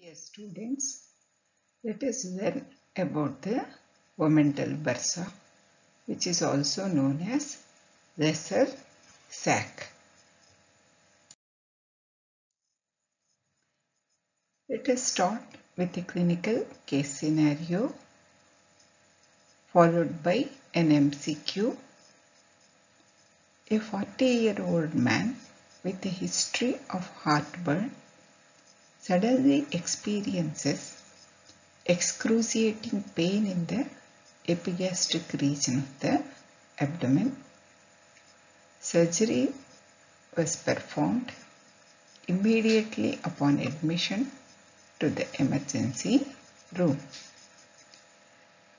Dear students, let us learn about the Omental Bursa, which is also known as Lesser Sac. Let us start with a clinical case scenario followed by an MCQ. A 40-year-old man with a history of heartburn suddenly experiences excruciating pain in the epigastric region of the abdomen. Surgery was performed immediately upon admission to the emergency room.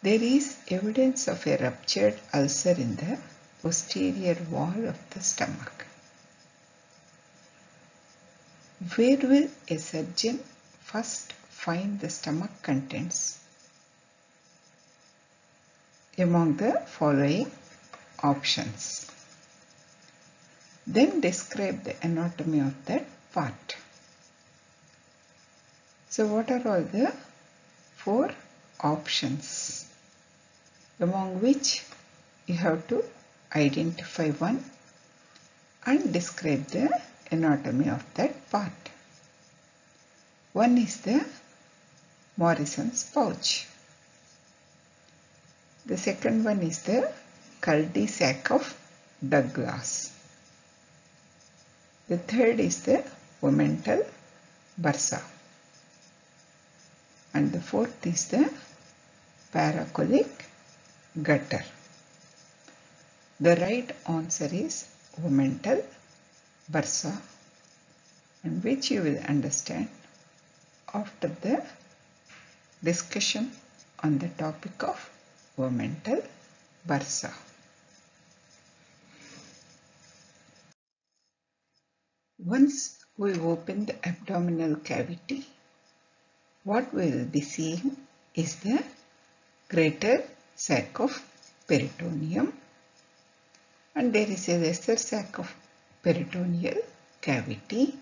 There is evidence of a ruptured ulcer in the posterior wall of the stomach. Where will a surgeon first find the stomach contents? Among the following options. Then describe the anatomy of that part. So what are all the four options, among which you have to identify one and describe the anatomy of that part? One is the Morrison's pouch. The second one is the cul-de-sac of Douglas. The third is the Omental Bursa. And the fourth is the paracolic gutter. The right answer is Omental Bursa, and which you will understand after the discussion on the topic of Omental Bursa. Once we open the abdominal cavity, what we will be seeing is the greater sac of peritoneum, and there is a lesser sac of peritoneal cavity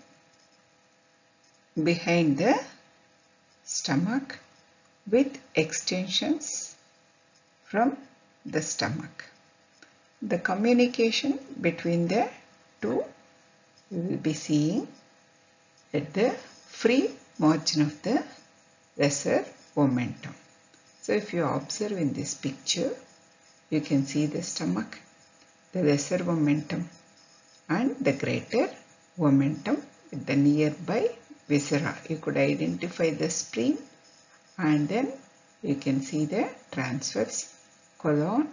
behind the stomach with extensions from the stomach. The communication between the two we will be seeing at the free margin of the lesser omentum. So if you observe in this picture, you can see the stomach, the lesser omentum and the greater omentum with the nearby viscera. You could identify the spleen, and then you can see the transverse colon,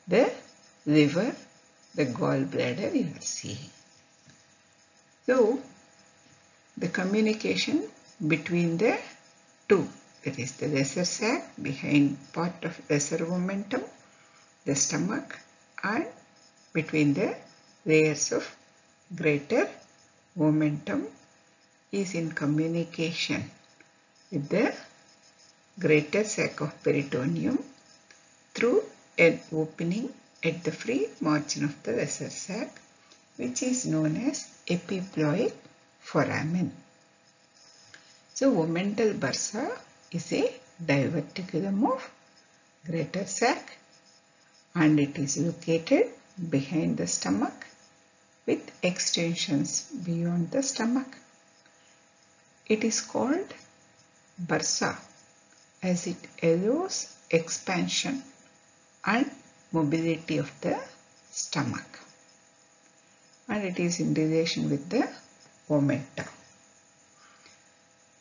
the liver, the gallbladder you are seeing. So the communication between the two, that is the lesser sac behind part of lesser omentum, the stomach, and between the layers of greater omentum, is in communication with the greater sac of peritoneum through an opening at the free margin of the lesser sac, which is known as epiploic foramen. So Omental Bursa is a diverticulum of greater sac, and it is located behind the stomach with extensions beyond the stomach. It is called bursa as it allows expansion and mobility of the stomach, and it is in relation with the omentum.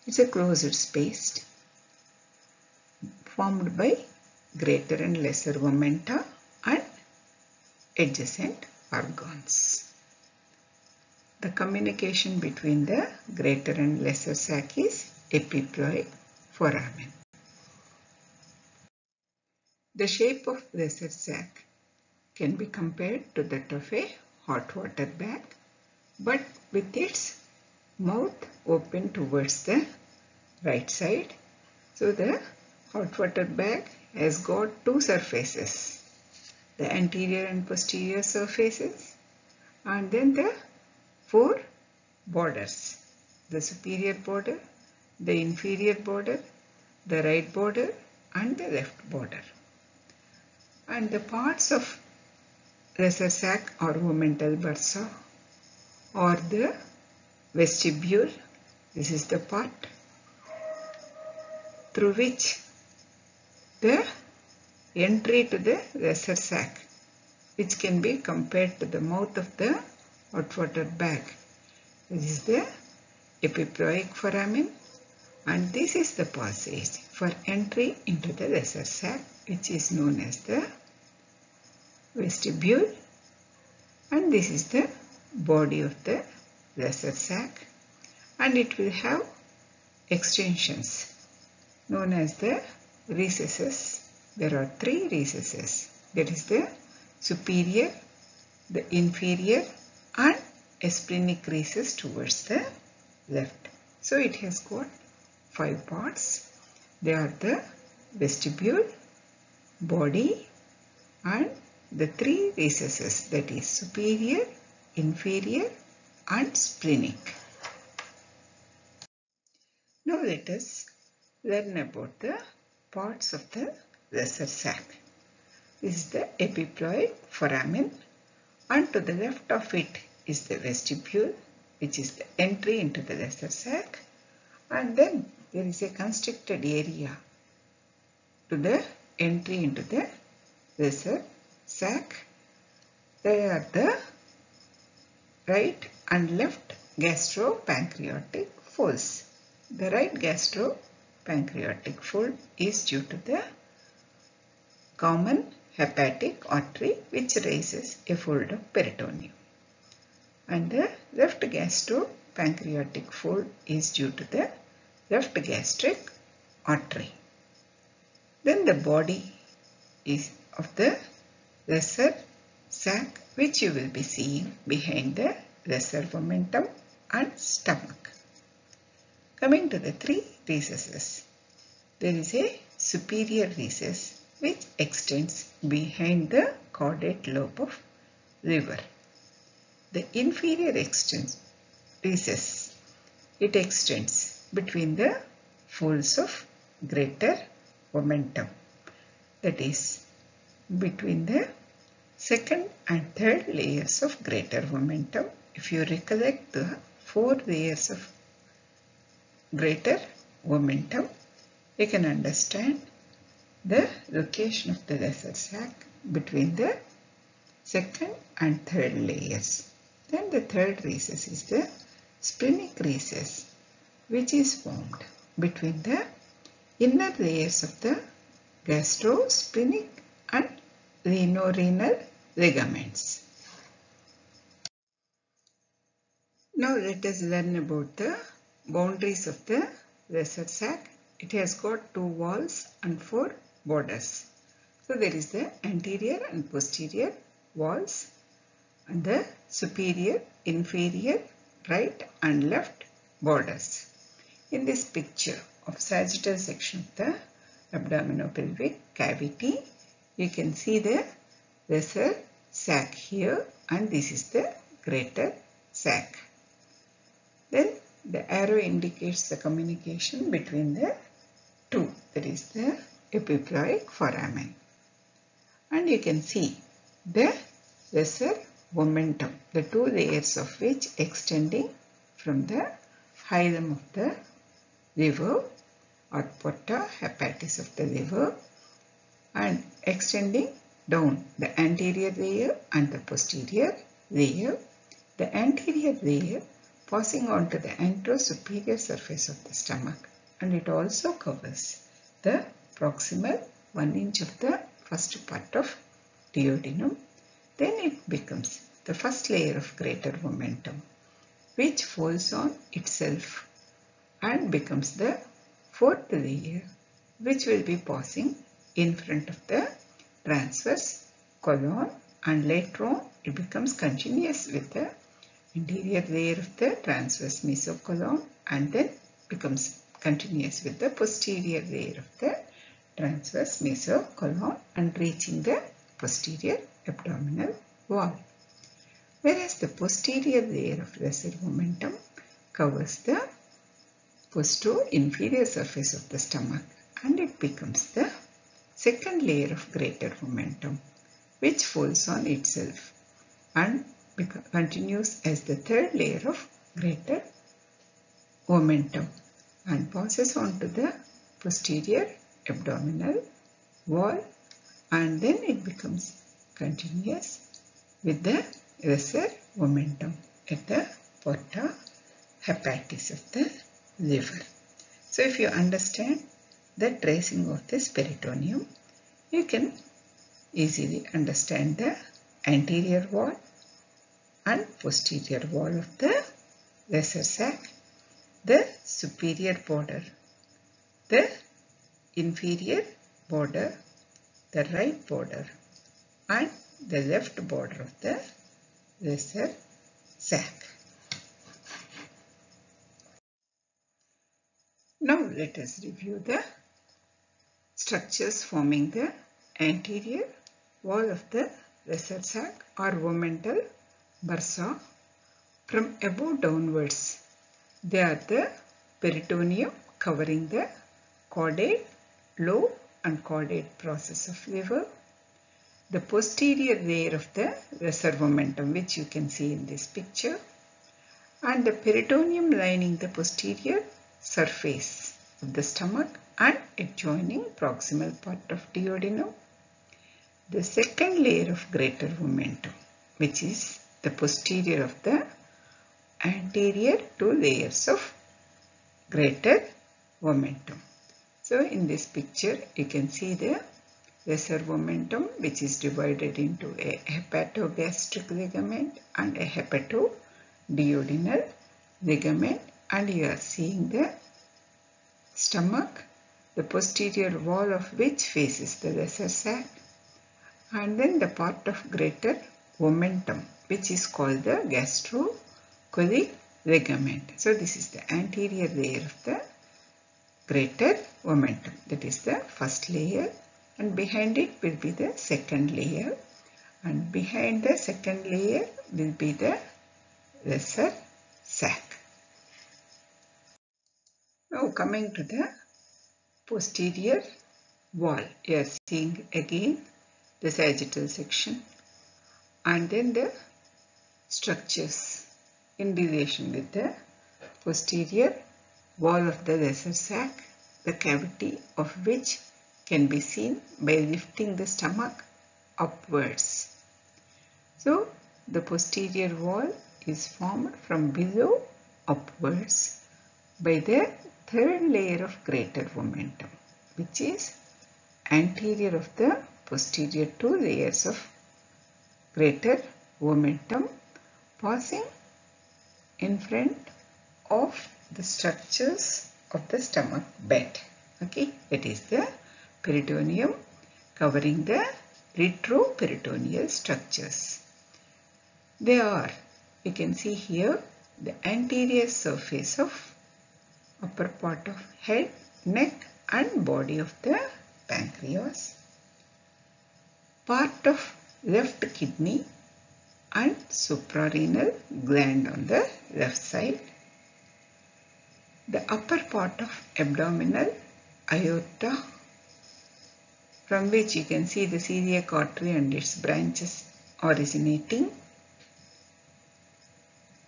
It's a closed space formed by greater and lesser omenta and adjacent organs. The communication between the greater and lesser sac is epiploic foramen. The shape of lesser sac can be compared to that of a hot water bag, but with its mouth open towards the right side. So the hot water bag has got two surfaces, the anterior and posterior surfaces, and then the four borders, the superior border, the inferior border, the right border and the left border. And the parts of lesser sac or omental bursa or the vestibule, this is the part through which the entry to the lesser sac, which can be compared to the mouth of the hot water bag. This is the epiploic foramen and this is the passage for entry into the lesser sac, which is known as the vestibule, and this is the body of the lesser sac, and it will have extensions known as the recesses. There are three recesses, that is the superior, the inferior and a splenic recess towards the left. So it has got 5 parts. They are the vestibule, body and the 3 recesses, that is superior, inferior and splenic. Now let us learn about the parts of the lesser sac. This is the epiploic foramen and to the left of it is the vestibule, which is the entry into the lesser sac, and then there is a constricted area to the entry into the lesser sac. They are the right and left gastropancreatic folds. The right gastropancreatic fold is due to the common hepatic artery which raises a fold of peritoneum, and the left gastropancreatic fold is due to the left gastric artery. Then the body is of the lesser sac, which you will be seeing behind the lesser omentum and stomach. Coming to the 3 recesses, there is a superior recess which extends behind the caudate lobe of liver. The inferior recess, it extends between the folds of greater omentum, that is between the second and third layers of greater omentum. If you recollect the 4 layers of greater omentum, you can understand the location of the lesser sac between the second and third layers. Then the third recess is the splenic recess, which is formed between the inner layers of the gastrosplenic and rhinorenal ligaments. Now let us learn about the boundaries of the lesser sac. It has got 2 walls and 4 borders. So there is the anterior and posterior walls and the superior, inferior, right and left borders. In this picture of sagittal section of the abdominopelvic cavity, you can see the lesser sac here and this is the greater sac. Then the arrow indicates the communication between the 2, that is the epiploic foramen. And you can see the lesser omentum, the 2 layers of which extending from the hilum of the liver or porta hepatis of the liver and extending down the anterior layer and the posterior layer. The anterior layer passing on to the anterosuperior surface of the stomach, and it also covers the proximal 1 inch of the first part of duodenum. Then it becomes the first layer of greater omentum, which folds on itself and becomes the 4th layer, which will be passing in front of the transverse colon, and later on it becomes continuous with the anterior layer of the transverse mesocolon and then becomes continuous with the posterior layer of the transverse mesocolon and reaching the posterior abdominal wall. Whereas the posterior layer of lesser omentum covers the inferior surface of the stomach, and it becomes the second layer of greater omentum, which folds on itself and continues as the third layer of greater omentum and passes on to the posterior abdominal wall, and then it becomes continuous with the lesser omentum at the porta hepatis of the liver. So if you understand the tracing of this peritoneum, you can easily understand the anterior wall and posterior wall of the lesser sac, the superior border, the inferior border, the right border, and the left border of the lesser sac. Now let us review the structures forming the anterior wall of the lesser sac or Omental Bursa. From above downwards, they are the peritoneum covering the caudate, low and caudate process of liver, the posterior layer of the lesser omentum, which you can see in this picture, and the peritoneum lining the posterior surface of the stomach and adjoining proximal part of duodenum, the second layer of greater omentum, which is the posterior of the anterior two layers of greater omentum. So in this picture you can see the lesser omentum, which is divided into a hepatogastric ligament and a hepatoduodenal ligament, and you are seeing the stomach, the posterior wall of which faces the lesser sac, and then the part of greater omentum, which is called the gastrocolic ligament. So this is the anterior layer of the greater omentum, that is the first layer, and behind it will be the second layer, and behind the second layer will be the lesser sac. Now coming to the posterior wall, you are seeing again the sagittal section and then the structures in relation with the posterior wall of the lesser sac, the cavity of which can be seen by lifting the stomach upwards. So the posterior wall is formed from below upwards by the third layer of greater omentum, which is anterior of the posterior two layers of greater omentum, passing in front of the structures of the stomach bed. Okay, that is the peritoneum covering the retroperitoneal structures. They are, you can see here, the anterior surface of upper part of head, neck and body of the pancreas, part of left kidney and suprarenal gland on the left side, the upper part of abdominal aorta, from which you can see the celiac artery and its branches originating,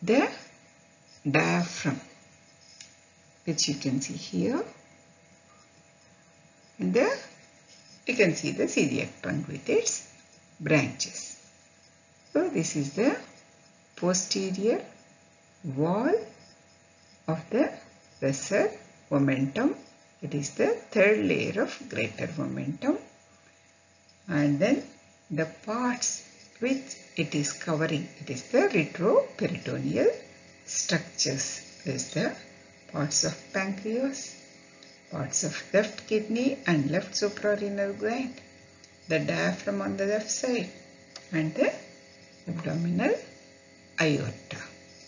the diaphragm, which you can see here, and you can see the celiac trunk with its branches. So this is the posterior wall of the lesser omentum. It is the third layer of greater omentum, and then the parts which it is covering, it is the retroperitoneal structures. There is the parts of pancreas, parts of left kidney and left suprarenal gland, the diaphragm on the left side, and the abdominal aorta.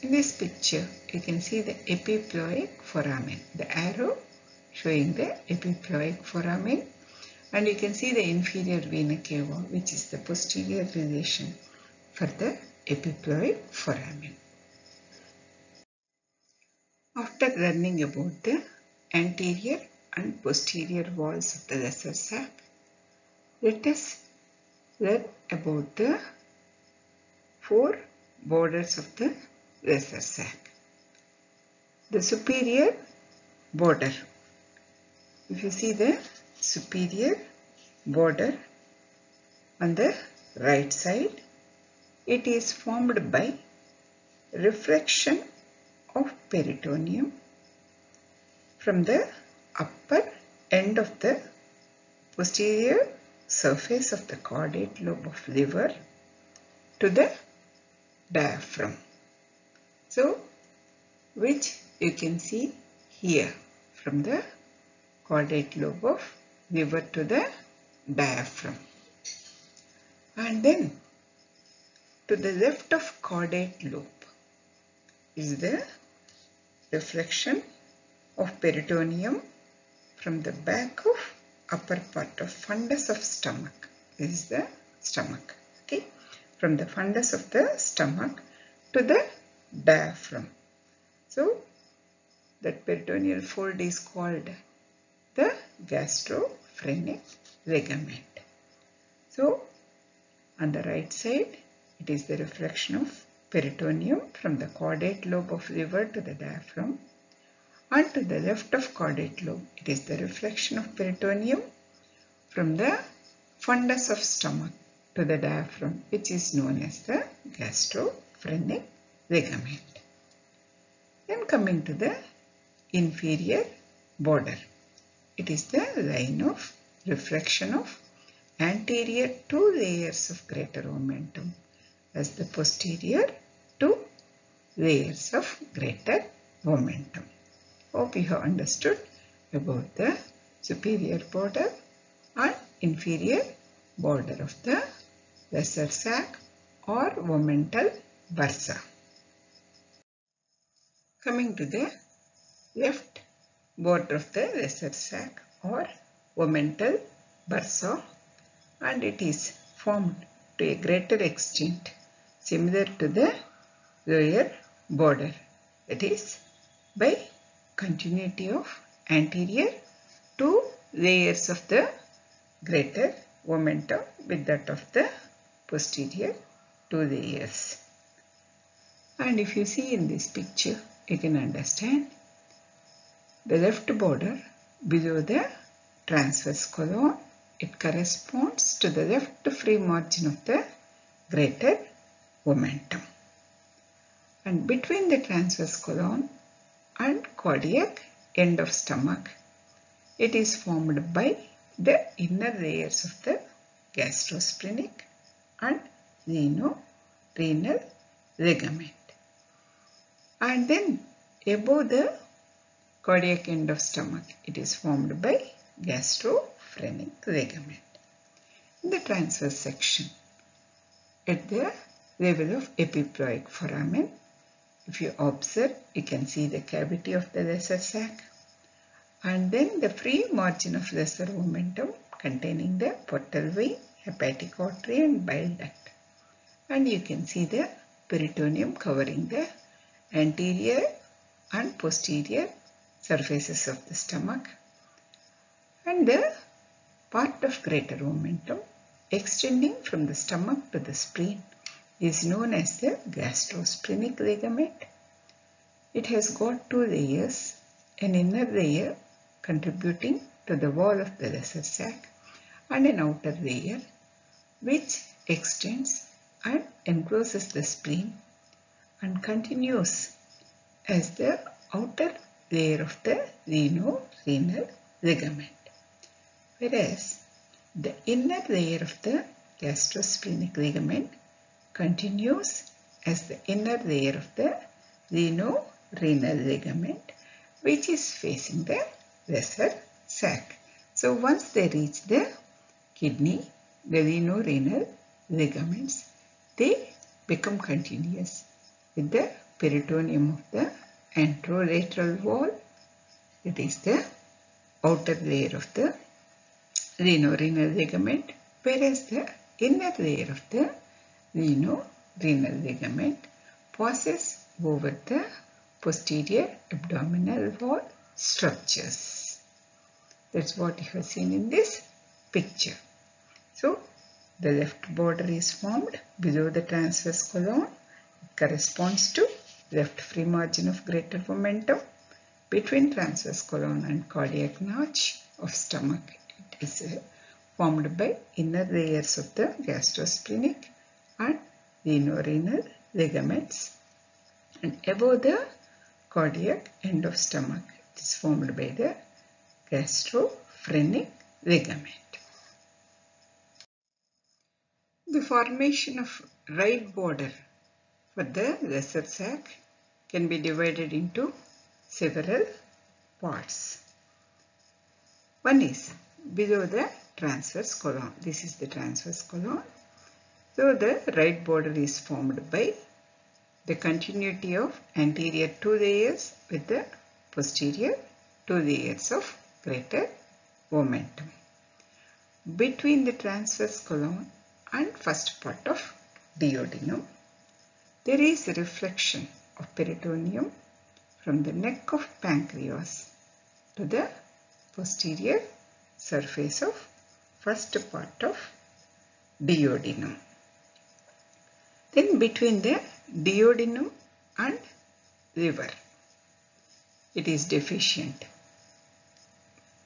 In this picture, you can see the epiploic foramen, the arrow showing the epiploic foramen, and you can see the inferior vena cava, which is the posterior relation for the epiploic foramen. After learning about the anterior and posterior walls of the lesser sac, let us learn about the four borders of the lesser sac. The superior border. If you see the superior border on the right side, it is formed by refraction of peritoneum from the upper end of the posterior surface of the caudate lobe of liver to the diaphragm. So, which you can see here from the caudate lobe of liver to the diaphragm. And then to the left of caudate lobe is the reflection of peritoneum from the back of upper part of fundus of stomach. This is the stomach. Okay, from the fundus of the stomach to the diaphragm. So that peritoneal fold is called the gastrophrenic ligament. So on the right side, it is the reflection of peritoneum from the caudate lobe of liver to the diaphragm. And to the left of caudate lobe, it is the reflection of peritoneum from the fundus of stomach to the diaphragm, which is known as the gastrophrenic ligament. Then coming to the inferior border, it is the line of reflection of anterior two layers of greater omentum as the posterior two layers of greater omentum. Hope you have understood about the superior border and inferior border of the lesser sac or Omental Bursa. Coming to the left border of the lesser sac or Omental Bursa, and it is formed to a greater extent similar to the lower border, that is by continuity of anterior two layers of the greater omentum with that of the posterior two layers. And if you see in this picture, you can understand the left border below the transverse colon, it corresponds to the left free margin of the greater omentum. And between the transverse colon and cardiac end of stomach, it is formed by the inner layers of the gastrosplenic and renal ligament. And then above the cardiac end of stomach, it is formed by gastrophrenic ligament. In the transverse section, at the level of epiploic foramen, if you observe, you can see the cavity of the lesser sac and then the free margin of lesser omentum containing the portal vein, hepatic artery and bile duct. And you can see the peritoneum covering the anterior and posterior surfaces of the stomach. And the part of greater omentum extending from the stomach to the spleen is known as the gastrosplenic ligament. It has got two layers, an inner layer contributing to the wall of the lesser sac and an outer layer which extends and encloses the spleen and continues as the outer layer of the renal ligament. Whereas the inner layer of the gastrosplenic ligament continues as the inner layer of the renal ligament, which is facing the lesser sac. So once they reach the kidney, the renal ligaments, they become continuous with the peritoneum of the anterolateral wall, it is the outer layer of the renal ligament, whereas the inner layer of the renal ligament passes over the posterior abdominal wall structures. That's what you have seen in this picture. So, the left border is formed below the transverse colon. It corresponds to left free margin of greater omentum between transverse colon and cardiac notch of stomach. It is formed by inner layers of the gastrosplenic and rhinorenal ligaments, and above the cardiac end of stomach it is formed by the gastrophrenic ligament. The formation of right border for the lesser sac can be divided into several parts. One is below the transverse colon. This is the transverse colon. So the right border is formed by the continuity of anterior two layers with the posterior two layers of greater omentum. Between the transverse colon and first part of duodenum, there is a reflection of peritoneum from the neck of pancreas to the posterior surface of first part of duodenum. Then between the duodenum and liver, it is deficient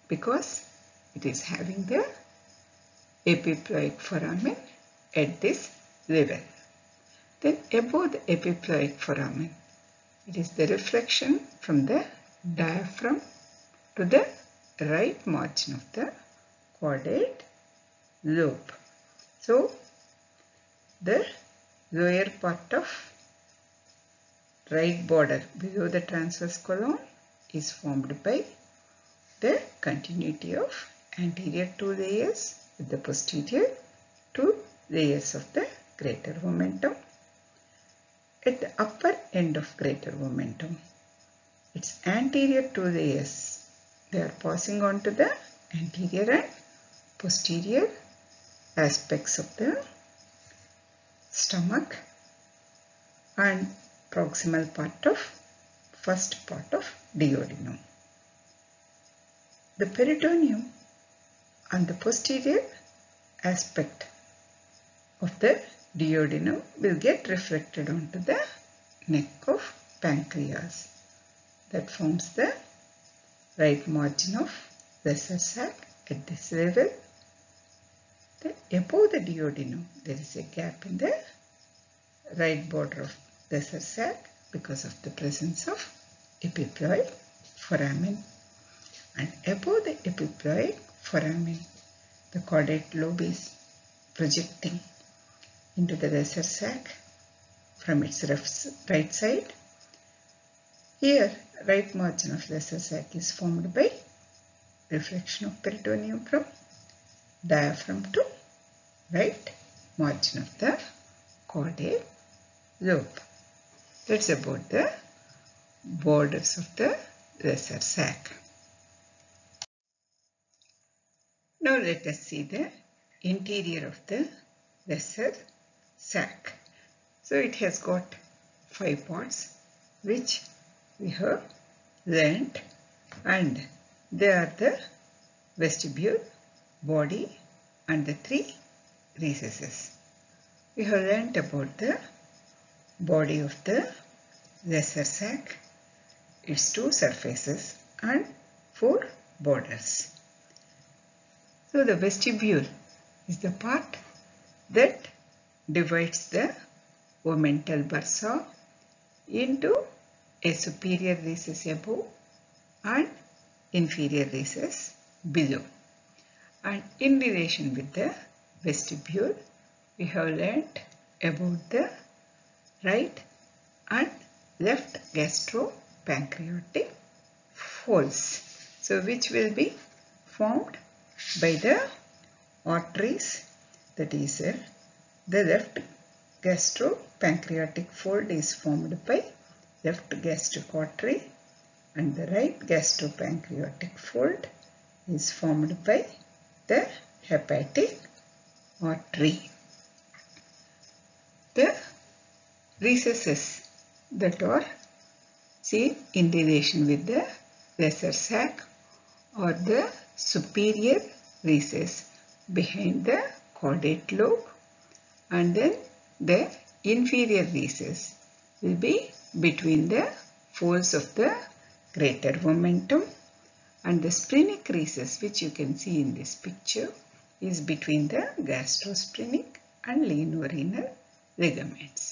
because it is having the epiploic foramen at this level. Then above the epiploic foramen, it is the reflection from the diaphragm to the right margin of the caudate lobe. So, the lower part of right border below the transverse colon is formed by the continuity of anterior two layers with the posterior two layers of the greater omentum. At the upper end of greater omentum, its anterior two layers, they are passing on to the anterior and posterior aspects of the stomach and proximal part of first part of duodenum. The peritoneum and the posterior aspect of the duodenum will get reflected onto the neck of pancreas. That forms the right margin of lesser sac at this level. Above the duodenum, there is a gap in the right border of lesser sac because of the presence of epiploic foramen. And above the epiploic foramen, the caudate lobe is projecting into the lesser sac from its right side. Here, right margin of lesser sac is formed by reflection of peritoneum from diaphragm to right margin of the caudate lobe. That's about the borders of the lesser sac. Now let us see the interior of the lesser sac. So it has got 5 parts which we have learnt, and they are the vestibule, body and the 3 recesses. We have learnt about the body of the lesser sac, its 2 surfaces and 4 borders. So the vestibule is the part that divides the Omental Bursa into a superior recess above and inferior recess below. And in relation with the vestibule, we have learnt about the right and left gastropancreatic folds. So which will be formed by the arteries, that is the left gastropancreatic fold is formed by left gastric artery and the right gastropancreatic fold is formed by the hepatic artery. The recesses that are seen in relation with the lesser sac or the superior recess behind the caudate lobe, and then the inferior recess will be between the folds of the greater omentum, and the splenic recess, which you can see in this picture, is between the gastrosplenic and lienorenal ligaments.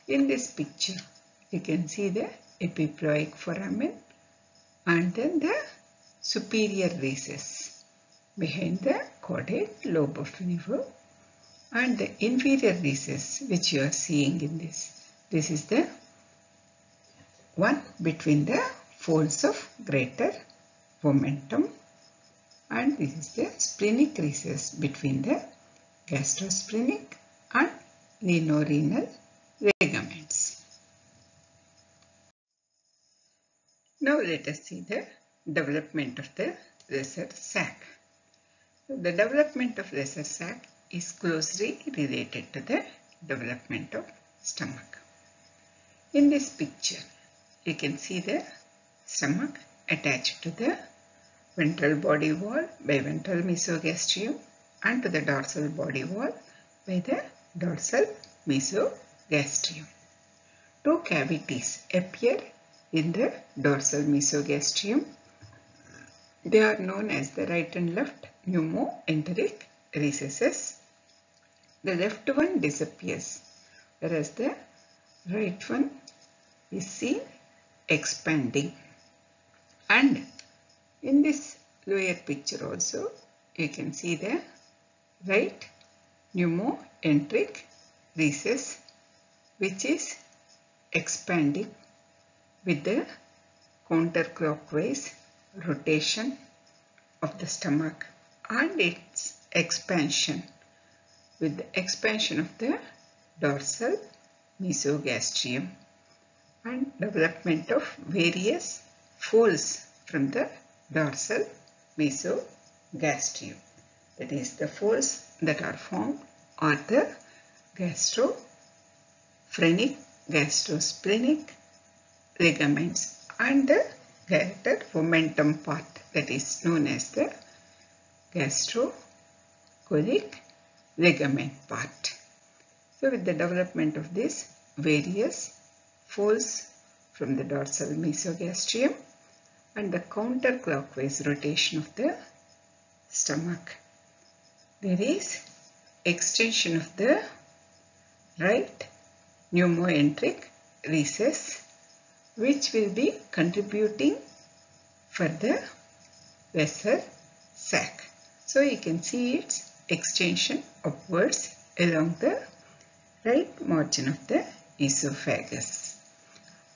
In this picture, you can see the epiploic foramen and then the superior recess behind the caudate lobe of nerve, and the inferior recess which you are seeing in this. This is the one between the folds of greater omentum, and this is the splenic recess between the gastrosplenic and lienorenal ligaments. Now let us see the development of the lesser sac. The development of lesser sac is closely related to the development of stomach. In this picture, you can see the stomach attached to the ventral body wall by ventral mesogastrium and to the dorsal body wall by the dorsal mesogastrium. Two cavities appear in the dorsal mesogastrium. They are known as the right and left pneumoenteric recesses. The left one disappears, whereas the right one is seen expanding. And in this lower picture also, you can see the right pneumoenteric recess, which is expanding with the counterclockwise rotation of the stomach and its expansion with the expansion of the dorsal mesogastrium and development of various folds from the dorsal mesogastrium. That is, the folds that are formed are the gastrophrenic, gastrosplenic ligaments and the greater omentum part, that is known as the gastrocolic ligament part. So with the development of this various folds from the dorsal mesogastrium and the counterclockwise rotation of the stomach, there is extension of the right pneumoenteric recess, which will be contributing for the lesser sac. So you can see its extension upwards along the right margin of the esophagus,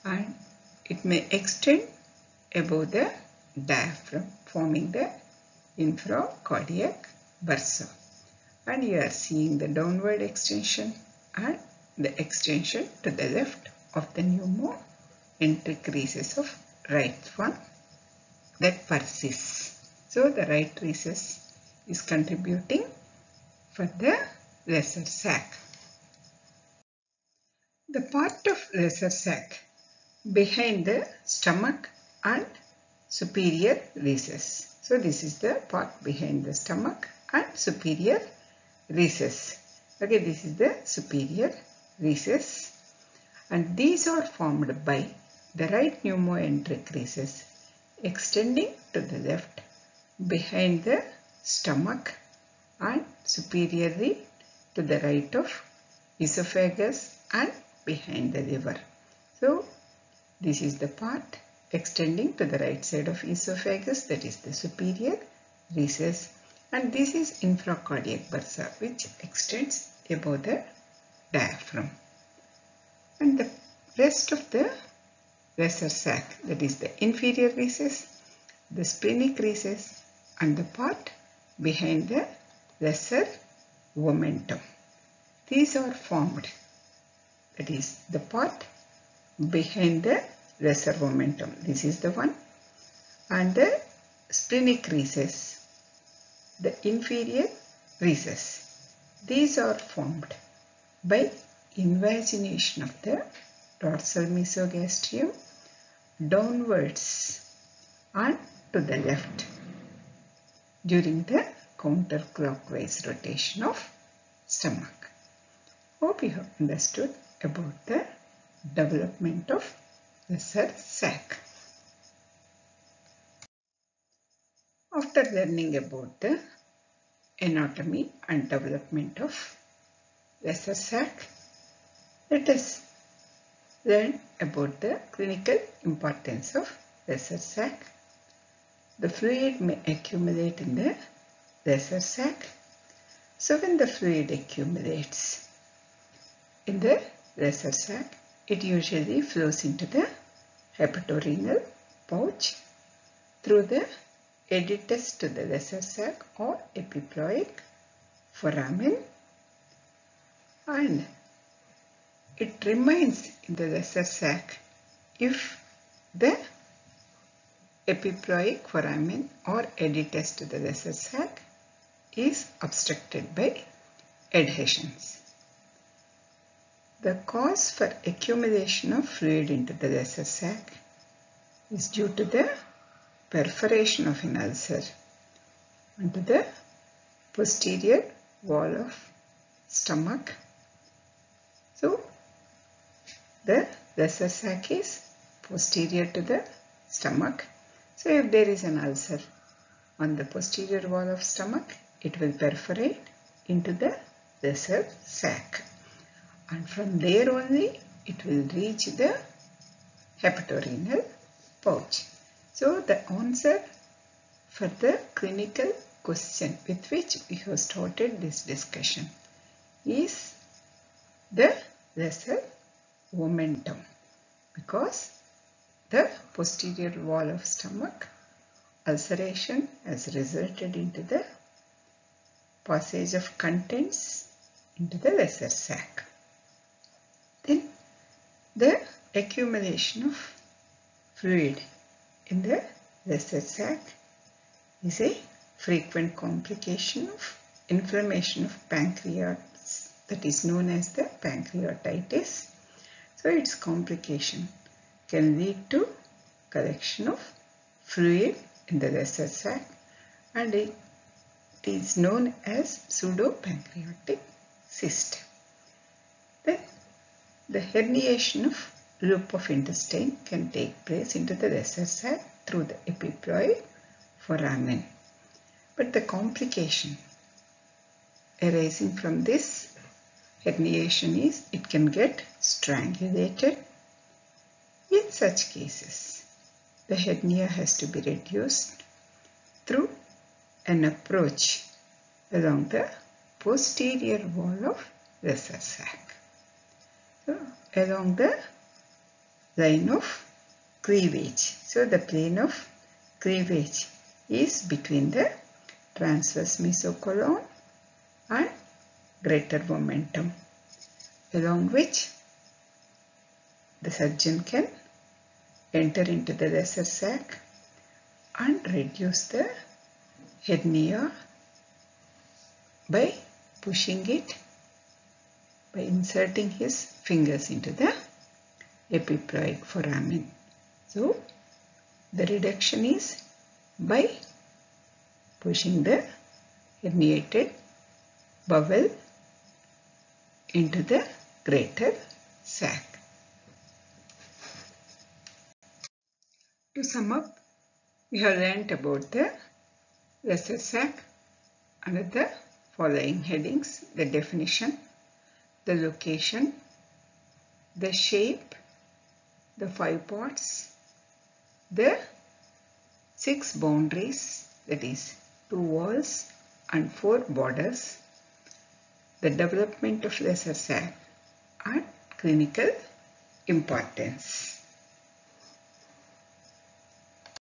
and it may extend above the diaphragm, forming the infracardiac bursa. And you are seeing the downward extension and the extension to the left of the pneumoenteric recess of right one that persists. So the right recess is contributing for the lesser sac. The part of lesser sac behind the stomach and superior recess. So this is the part behind the stomach and superior recess. Okay, this is the superior recess, and these are formed by the right pneumoenteric recess extending to the left behind the stomach and superiorly to the right of esophagus and behind the liver. So this is the part extending to the right side of esophagus, that is the superior recess, and this is infracardiac bursa, which extends above the diaphragm. And the rest of the lesser sac, that is the inferior recess, the splenic recess, and the part behind the lesser omentum, these are formed, that is the part behind the lesser omentum, this is the one, and the splenic recess, the inferior recess, these are formed by invagination of the dorsal mesogastrium downwards and to the left during the counterclockwise rotation of stomach. Hope you have understood about the development of lesser sac. After learning about the anatomy and development of lesser sac, let us learn about the clinical importance of lesser sac. The fluid may accumulate in the lesser sac. So when the fluid accumulates in the lesser sac, it usually flows into the hepatorenal pouch through the editors to the lesser sac or epiploic foramen, and it remains in the lesser sac if the epiploic foramen or editors to the lesser sac is obstructed by adhesions. The cause for accumulation of fluid into the lesser sac is due to the perforation of an ulcer onto the posterior wall of stomach. So, the lesser sac is posterior to the stomach. So, if there is an ulcer on the posterior wall of stomach, it will perforate into the lesser sac, and from there only it will reach the hepatorenal pouch. So, the answer for the clinical question with which we have started this discussion is the lesser omentum, because the posterior wall of stomach ulceration has resulted into the passage of contents into the lesser sac. Then the accumulation of fluid in the lesser sac is a frequent complication of inflammation of pancreas, that is known as the pancreatitis. So its complication can lead to collection of fluid in the lesser sac, and it is known as pseudopancreatic cyst. Then the herniation of loop of intestine can take place into the lesser sac through the epiploic foramen. But the complication arising from this herniation is it can get strangulated. In such cases, the hernia has to be reduced through an approach along the posterior wall of lesser sac. So, along the line of cleavage. So, the plane of cleavage is between the transverse mesocolon and greater omentum, along which the surgeon can enter into the lesser sac and reduce the hernia by pushing it, by inserting his fingers into the epiploic foramen. So, the reduction is by pushing the herniated bowel into the greater sac. To sum up, we have learnt about the lesser sac under the following headings: the definition, the location, the shape, the 5 parts, the 6 boundaries, that is 2 walls and 4 borders, the development of lesser sac and clinical importance.